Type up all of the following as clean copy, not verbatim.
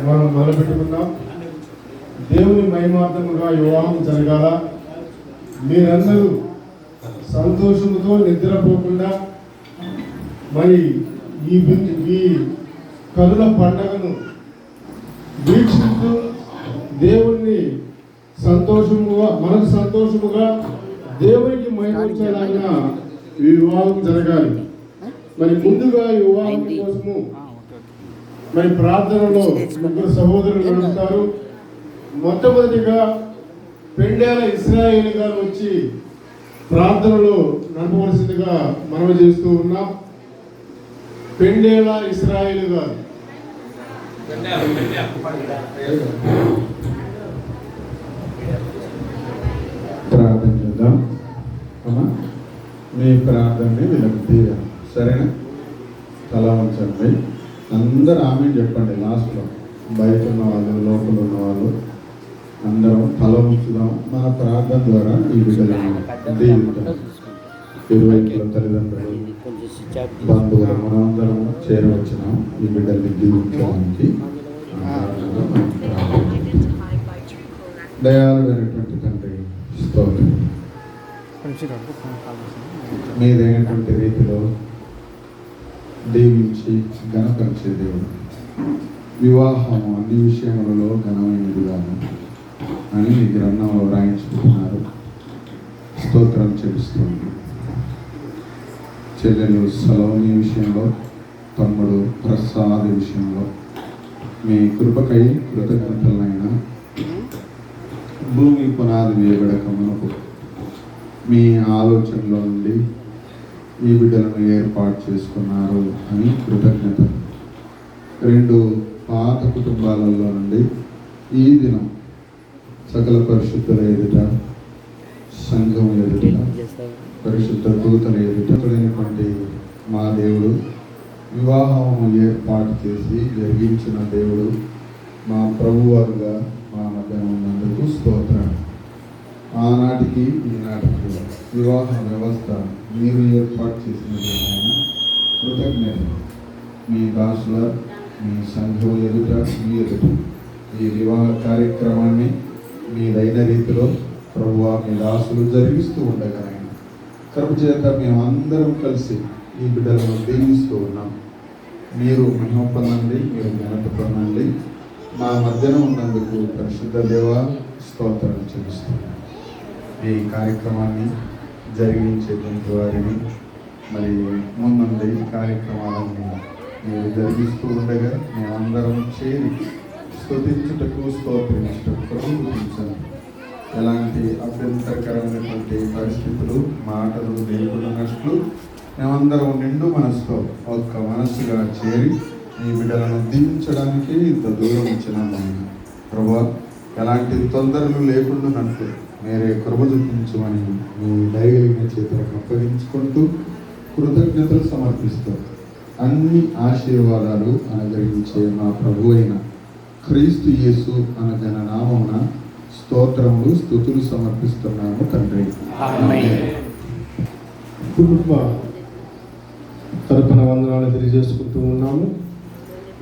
మనం మొదలుపెట్టుకుందాం. దేవుని మహిమార్థముగా వివాహం జరగాల. మీరందరూ సంతోషంతో నిద్రపోకుండా మరి ఈ కనుల పండగను వీక్షిస్తూ దేవుణ్ణి సంతోషముగా, మనకు సంతోషముగా దేవునికి మహిమించేలాగా ఈ వివాహం జరగాలి. మరి ముందుగా ఈ వివాహం కోసము మరి ప్రార్థనలో ముగ్గురు సహోదరులు ఉంటారు. మొట్టమొదటిగా పెండేల ఇస్రాయేల్ గారు వచ్చి ప్రార్థనలో నడపవలసిందిగా మనవి చేస్తూ ఉన్నాం. పెండేల ఇస్రాయేల్ గారు ప్రార్థన చేద్దాం. అమ్మా, మీ ప్రార్థనని వీళ్ళకి తీరా, సరేనా? తల ఉంచండి. అందరూ ఆమె చెప్పండి. లాస్ట్లో బయట ఉన్న వాళ్ళు, లోపల ఉన్న వాళ్ళు అందరం తల ఉంచుదాం. మన ప్రార్థన ద్వారా ఈ బిడ్డలను దీవిద్దాం. ఇరువైపుల తల్లిదండ్రులు, బంధువులు మనందరం చేరవచ్చినాం ఈ బిడ్డల్ని దీవించడానికి. దయాళుడైనటువంటి తండ్రి, స్తోత్రం. మీదైనటువంటి రీతిలో దీవించి ఘనపరిచే దేవుడు. వివాహం అన్ని విషయములలో ఘనమైనదిగాను అని మీ గ్రంథంలో వ్రాయించుకుంటున్నారు. స్తోత్రం చెల్లిస్తుంది. చెల్లెలు సలోని విషయంలో, తమ్ముడు ప్రసాద్ విషయంలో మీ కృపకై కృతజ్ఞతలైనా భూమి పునాది వేయబడక మునుపు మీ ఆలోచనలో నుండి ఈ బిడ్డలను ఏర్పాటు చేసుకున్నారు అని కృతజ్ఞత. 2 పాత కుటుంబాలలో నుండి ఈ దినం సకల పరిశుద్ధుల ఎదుట, సంఘం ఎదుట, పరిశుద్ధ దూతల ఎదుటైనటువంటి మా దేవుడు వివాహం ఏర్పాటు చేసి జరిగించిన దేవుడు, మా ప్రభువారుగా మా మధ్య ఉన్నందుకు స్తోత్రం. ఆనాటికి ఈనాటికి వివాహ వ్యవస్థ మీరు ఏర్పాటు చేసిన కృతజ్ఞత. మీ దాసుల, మీ సంఘం ఎదుట, మీ ఎదుట ఈ వివాహ కార్యక్రమాన్ని మీదైన రీతిలో ప్రభువా మీ దాసులు జరిగిస్తూ ఉండగా కృప చేత మేమందరం కలిసి ఈ బిడ్డలను దీవిస్తూ ఉన్నాం. మీరు మహిమ పొందండి, మీరు ఘనత పొందండి. మా మధ్యన ఉన్నందుకు పరిశుద్ధ దేవ స్తోత్రాలు చెల్లిస్తున్నాం. ఈ కార్యక్రమాన్ని జరిగించేటువంటి వారిని మరి ముందుండి కార్యక్రమాలను మీరు జరిగిస్తూ ఉండగా మేమందరం చేరి స్తుతించుటకు, స్తోత్రించుటకు ప్రభుత్వించండి. ఎలాంటి అభ్యంతరకరమైనటువంటి పరిస్థితులు, మాటలు లేకున్నట్లు మేమందరం నిండు మనసుతో ఒక్క మనస్సుగా చేరి ఈ బిడ్డలను దీవించడానికి ఇంత దూరం ఇచ్చినాము. ప్రభువా, ఎలాంటి తొందరలు లేకుండానట్లు మీరే కృప చూపించమని మీ దయగలిగిన చేతులకు అప్పగించుకుంటూ కృతజ్ఞతలు సమర్పిస్తూ అన్ని ఆశీర్వాదాలు అనుగ్రహించే మా ప్రభు అయిన క్రీస్తు యేసు అనగన నామమున స్తోత్రములు, స్తుతులు సమర్పిస్తున్నాము తండ్రి. కుటుంబ తరపున వందనాలు తెలియజేసుకుంటూ ఉన్నాము.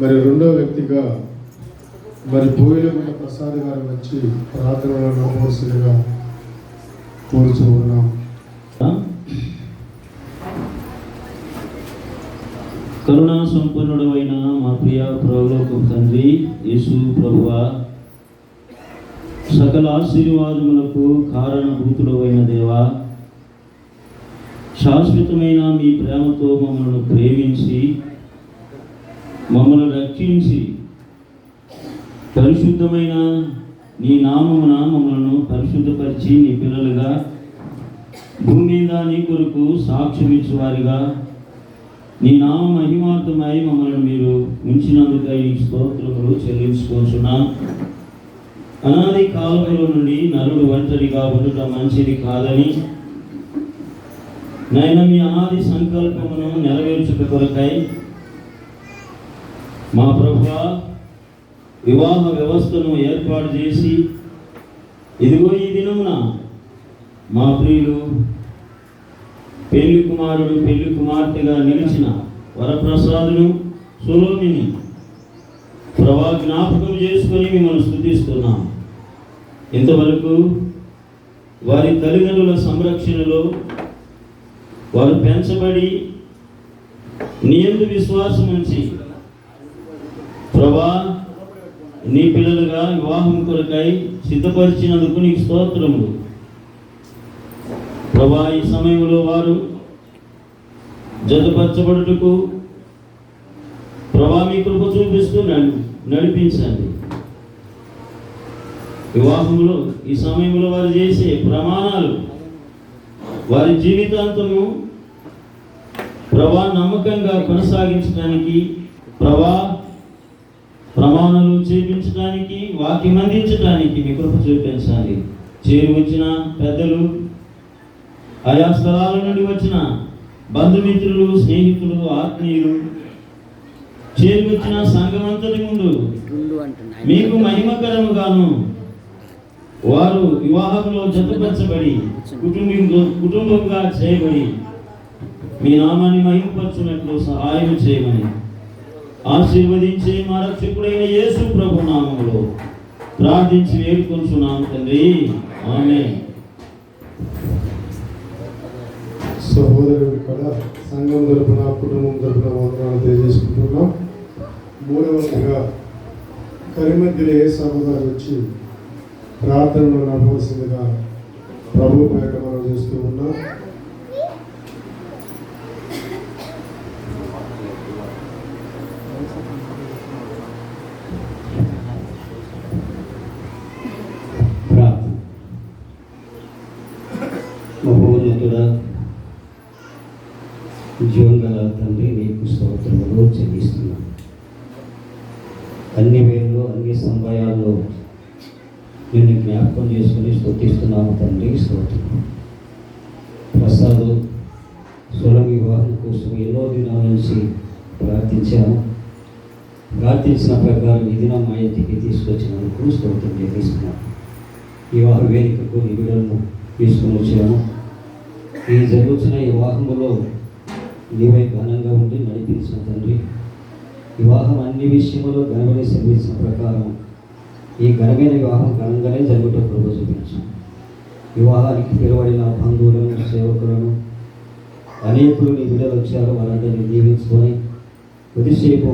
మరి రెండో వ్యక్తిగా మరి బోయిలగుంట ప్రసాద్ గారు వచ్చి ప్రార్థనలో నడవలసిందిగా కోరుచూ ఉన్నాం. కరుణా సంపన్నుడు అయిన మా ప్రియ ప్రభువుకు తండ్రి యేసు ప్రభువా, సకల ఆశీర్వాదములకు కారణభూతుడు అయిన దేవా, శాశ్వతమైన మీ ప్రేమతో మమ్మల్ని ప్రేమించి మమ్మల్ని రక్షించి పరిశుద్ధమైన నీ నామమున మమ్మల్ని పరిశుద్ధపరిచి నీ పిల్లలుగా భూమి మీద నీ కొరకు సాక్ష్యమిచ్చు వారిగా నీ నామ మహిమార్థమై మమ్మల్ని మీరు ఉంచినందుకై నీకు స్తోత్రములు చెల్లించుకుంటున్నాం. అనాది కాలంలో నుండి నరుడు ఒంటరిగా ఉండటం మంచిది కాదని నాయన మీ అనాది సంకల్పమును నెరవేర్చుట కొరకై మా ప్రభువా వివాహ వ్యవస్థను ఏర్పాటు చేసి ఇదిగో ఈ దినమున మా ప్రియులు పెళ్లి కుమారుడు పెళ్లి కుమార్తెగా నిలిచిన వరప్రసాదును సొలోమిని ప్రభా జ్ఞాపకం చేసుకొని మిమ్మల్ని స్తుతిస్తున్నాం. ఇంతవరకు వారి తల్లిదండ్రుల సంరక్షణలో వారు పెంచబడి నీ యందు విశ్వాసం ఉంచి ప్రభా నీ పిల్లలుగా వివాహం కొరకై సిద్ధపరిచినందుకు నీకు స్తోత్రములు. ప్రభా ఈ సమయంలో వారు జతపరచబడుటకు ప్రభా మీ కృప చూపిస్తూ నడిపించండి. వివాహంలో ఈ సమయంలో వారు చేసే ప్రమాణాలు వారి జీవితాంతము ప్రభా నమ్మకంగా కొనసాగించడానికి, ప్రభా ప్రమాణాలు చేపించడానికి, వాక్యం అందించడానికి మీ కృప చూపించాలి. చేరి వచ్చిన పెద్దలు, ఆయా స్థలాల నుండి వచ్చిన బంధుమిత్రులు, స్నేహితులు, ఆత్మీయులు, చేరి వచ్చిన సంఘమంతటి ముందు మీకు మహిమకరముగాను వారు వివాహంలో జతపరచబడి కుటుంబంగా చేయబడి మీ నామాన్ని మహిమపరచున్నట్లు సహాయం చేయమని ఆశీర్వదించే మా రక్షకుడైన యేసు ప్రభు నామములో ప్రార్థించి వేడుకొంచున్నాము తండ్రి. ఆమేన్. సహోదరుడు కూడా సంఘం తరపున, కుటుంబం తరపున వందనాలు తెలియజేసుకుంటున్నాం. మూడవదిగా కరిమధ్యలో ఏ సభ గారు వచ్చి ప్రార్థనలో నడవలసిందిగా ప్రభు బయట మనం చేస్తూ ఉన్నాం. మహోన్నతుడా, జీవంగల తండ్రి, నీకు స్తోత్రములు చెల్లిస్తున్నాం. అన్ని వేళల్లో అన్ని సమయాల్లో నిన్ను జ్ఞాపకం చేసుకుని స్తుతిస్తున్నాము తండ్రి. స్తోత్రం. ప్రసాద్ సులభ వివాహం కోసం ఎన్నో దినాల నుంచి ప్రార్థించాము. ప్రార్థించిన ప్రకారం ఈ దినం మా ఇంటికి తీసుకొచ్చినందుకు స్తోత్రం చెల్లిస్తున్నాం. వివాహ వేదికకు నీ బిడ్డలను తీసుకుని వచ్చాము. ఈ జరుగుతున్న ఈ వివాహములో నీవై ఘనంగా ఉండి నడిపించిన తండ్రి. వివాహం అన్ని విషయంలో ఘనమైన సెలవించిన ప్రకారం ఈ ఘనమైన వివాహం ఘనంగానే జరుగుటూ ప్రభు చూపించు. వివాహానికి పిలువడిన బంధువులను, సేవకులను అనేకులు నీ బిడ్డలు వచ్చారు. వారందరినీ దీవించుకొని కొద్దిసేపు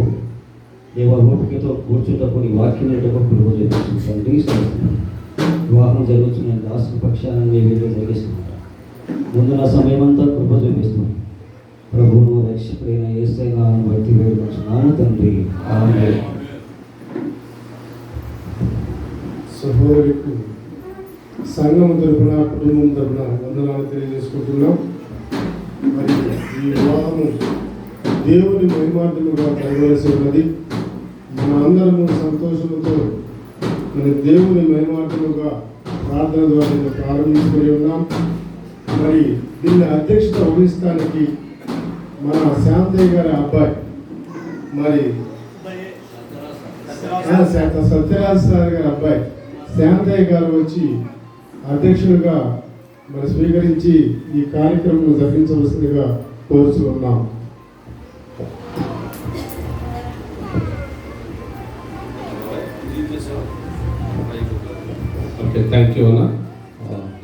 దేవ ఓపికతో కూర్చుంటప్పుడు నీ వాక్యం ప్రభు చూపించు తండ్రి. వివాహం జరుగుతున్న దాసు పక్షాన్ని నీ వీళ్ళు జరిగిస్తున్నారు. ముందున్న సమయమంతా కృప చూపిస్తున్నాం. ప్రభువును రక్షకుడైన యేసయ్య నామమున బట్టి వేడుకొంచున్నాను తండ్రి. ఆమేన్. సహోదరులకు సంఘం తరపున, కుటుంబం తరపున వందనాలు తెలియజేసుకుంటున్నాం. మరి ఈ వివాహము దేవుని మహిమార్థముగా జరగవలసి ఉన్నది. మన అందరము సంతోషంతో మన దేవుని మహిమార్థముగా ప్రార్థన ద్వారా ప్రారంభించుకొని ఉన్నాం. మరి దీన్ని అధ్యక్షత వహిస్తానికి మన శాంతయ్య గారి అబ్బాయి మరి సత్యరాజ్ సార్ గారి అబ్బాయి శాంతయ్య గారు వచ్చి అధ్యక్షుడిగా మరి స్వీకరించి ఈ కార్యక్రమం జరిపించవలసిందిగా కోరుతున్నాం. ఓకే, థ్యాంక్ యూ అన్న.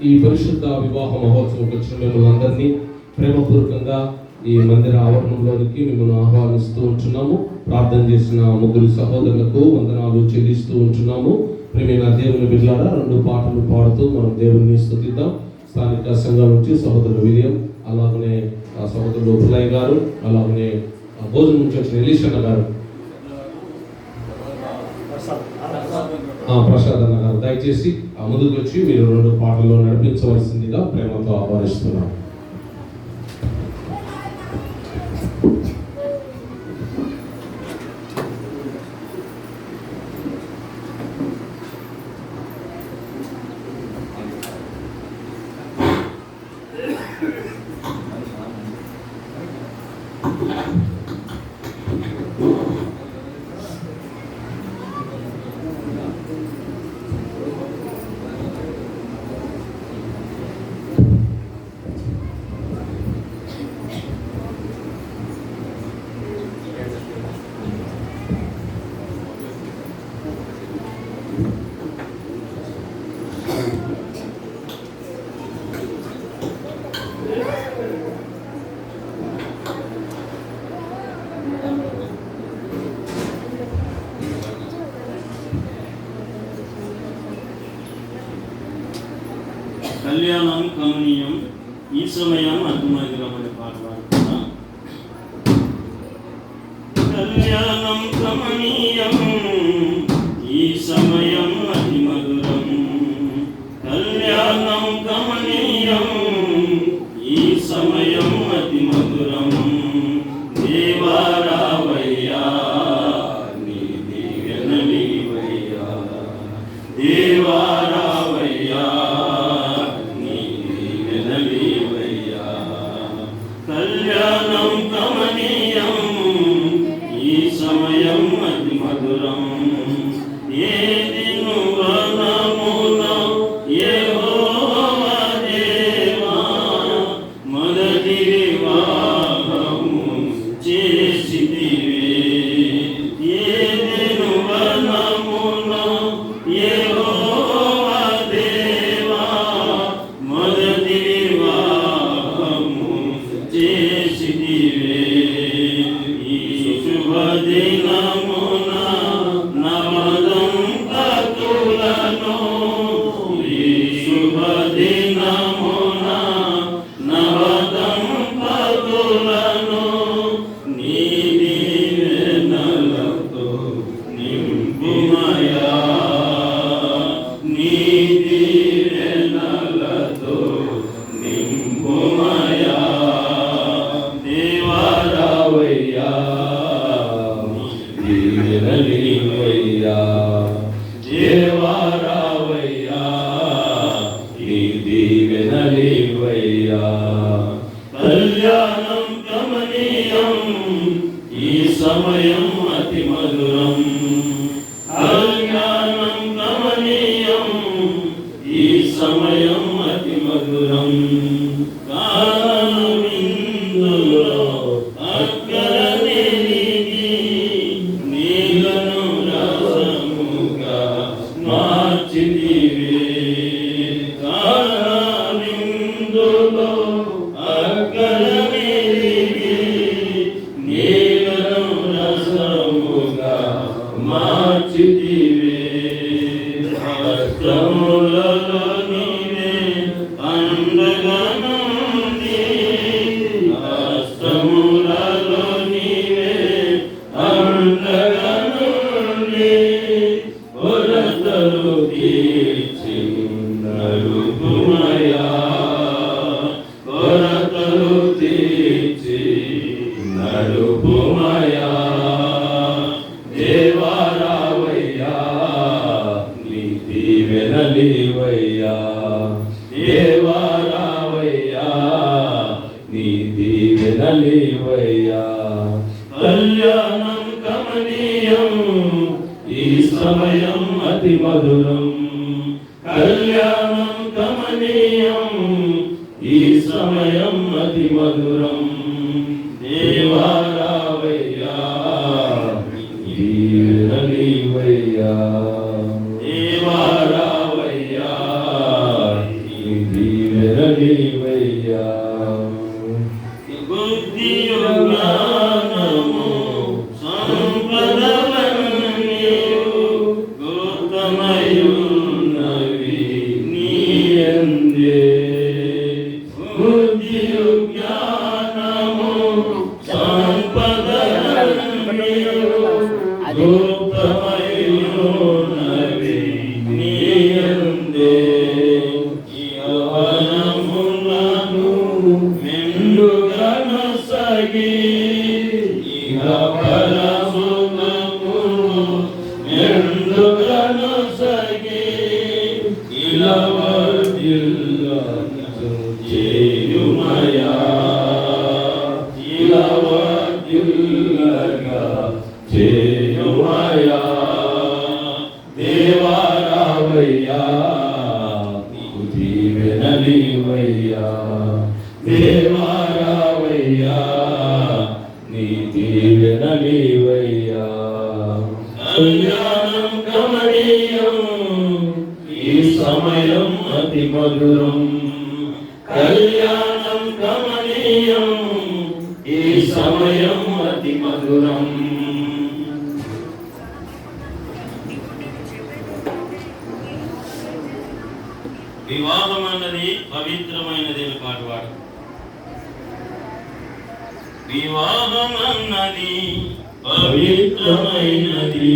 ఈ పరిశుద్ధ వివాహ మహోత్సవంకి వచ్చిన మిమ్మల్ని అందరినీ ప్రేమపూర్వకంగా ఈ మందిర ఆవరణంలోనికి మిమ్మల్ని ఆహ్వానిస్తూ ఉంటున్నాము. ప్రార్థన చేసిన ముగ్గురు సహోదరులకు వందనాలు చెల్లిస్తూ ఉంటున్నాము. ప్రేమైన దేవుని బిడ్డలారా, 2 పాటలు పాడుతూ మనం దేవుని స్తుతిద్దాం. స్థానిక సంఘం నుంచి సహోదరుడు విలియం, అలాగనే సహోదరుడు పుల్లయ్య గారు, అలాగనే భోజనం నుంచి వచ్చిన ఎలీషన్న గారు, ప్రసాద్ అన్న గారు దయచేసి ముందుకు వచ్చి మీరు 2 పాటల్లో నడిపించవలసిందిగా ప్రేమతో ఆహ్వానిస్తున్నాం. కళ్యాణం కమనీయం ఈ సమయం అర్థమయ్యేలా పాట పాడుతున్నాం. కళ్యాణం కమనీయం ఈ సమయం అతి మధురం. కళ్యాణం కమనీయం ఈ సమయం అతి మధురం. దేవారావయ్యా నీ దీవెనలీవయ్యా. దేవారావయ్యా కళ్యాణం కమనీయం ఈ సమయం అతి మధురం. ఏ దిను వనములో యెహోవా దేవా మొదటి వివాహము చేసితివే. ఏ దిను వనములో యెహోవా దేవా మొదటి వివాహము చేసితివే. ఈ శుభదినమున నవదంపతులను ఈ శుభదినమున నవదంపతులను నీ దీవెనలతో నింపుమయా. నీ దీవెనలతో నింపుమయా. దేవారావయ్యా దీవెనలీవయ్యా. దేవారావయ్యా నీ దీవెనలీవయ్యా. కళ్యాణం కమనీయం ఈ సమయం అతి మధురం. కళ్యాణం కమనీయం ఈ సమయం అతి మధురం. కాలమిందులో అక్కర నెరిగి నీలను రసముగా మార్చితివే. కాలమిందులో అక్కర నెరిగి నీలను రసముగా మార్చితివే. హస్తములలో నీవే అండగనుండి. హస్తములలో నీవే అండగనుండి. కొరతలు తీర్చి నలుపుమయా. కొరతలు తీర్చి నలుపుమయా. దేవారావయ్యా నీ దీవెనలీవయ్యా. దేవారావయ్యా నీ దీవెనలీవయ్యా. కళ్యాణం కమనీయం ఈ సమయం అతి మధురం. కళ్యాణం కమనీయం ఈ సమయం అతి మధురం. దేవారావయ్యా దీవెనలీవయ్యా. దేవారావయ్యా దీవెనలీవయ్యా. బుద్ధియు జ్ఞానము సంపదలన్నీయు గౌతమయున్నవి నీయందే. బుద్ధియు జ్ఞానము సంపదలన్నీయు గౌతమయున్నవి నీయందే. యవ్వనములను మెండుగను సగి ఇహ పరమునమును మెండుగను సగి ఇలవర్ధిల్లుచు చేయుమయా. ఇలవర్ధిల్లగా చేయుమయా. దేవారావయ్యా నీకు దీవెనలీవయ్యా. దేవారావయ్యా నీ దీవెనలీవయ్యా. కళ్యాణం కమనీయం సమయం అతి మధురం, కళ్యాణం కమనీయం, ఈ సమయం అతి మధురం. వివాహం అన్నది పవిత్రమైనది పాటువాడు. వివాహం అన్నది పవిత్రమైనది,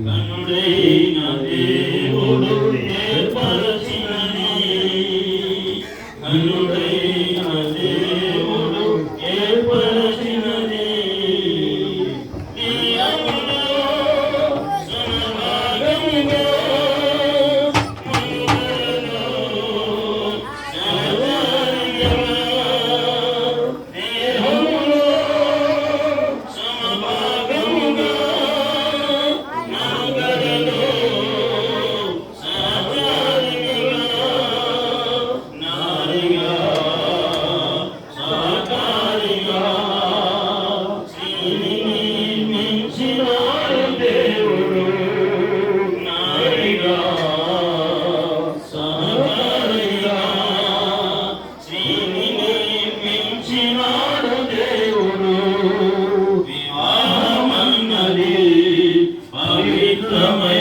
కనుడైన దేవుడు ఏర్పరచినది, కనుడైన దేవుడు ఏర్పరచినది. ఈ అమలో సమభాగముగా మనుగడలో సహచర్యగా దేహములో సమభాగముగా మనుగడలో సహచర్యగా నారిగా సహకారిగా శ్రీని మించినాడు దేవుడు, నారిగా సహకారిగా శ్రీని మించినాడు దేవుడు. వివాహమన్నది పవిత్రమైన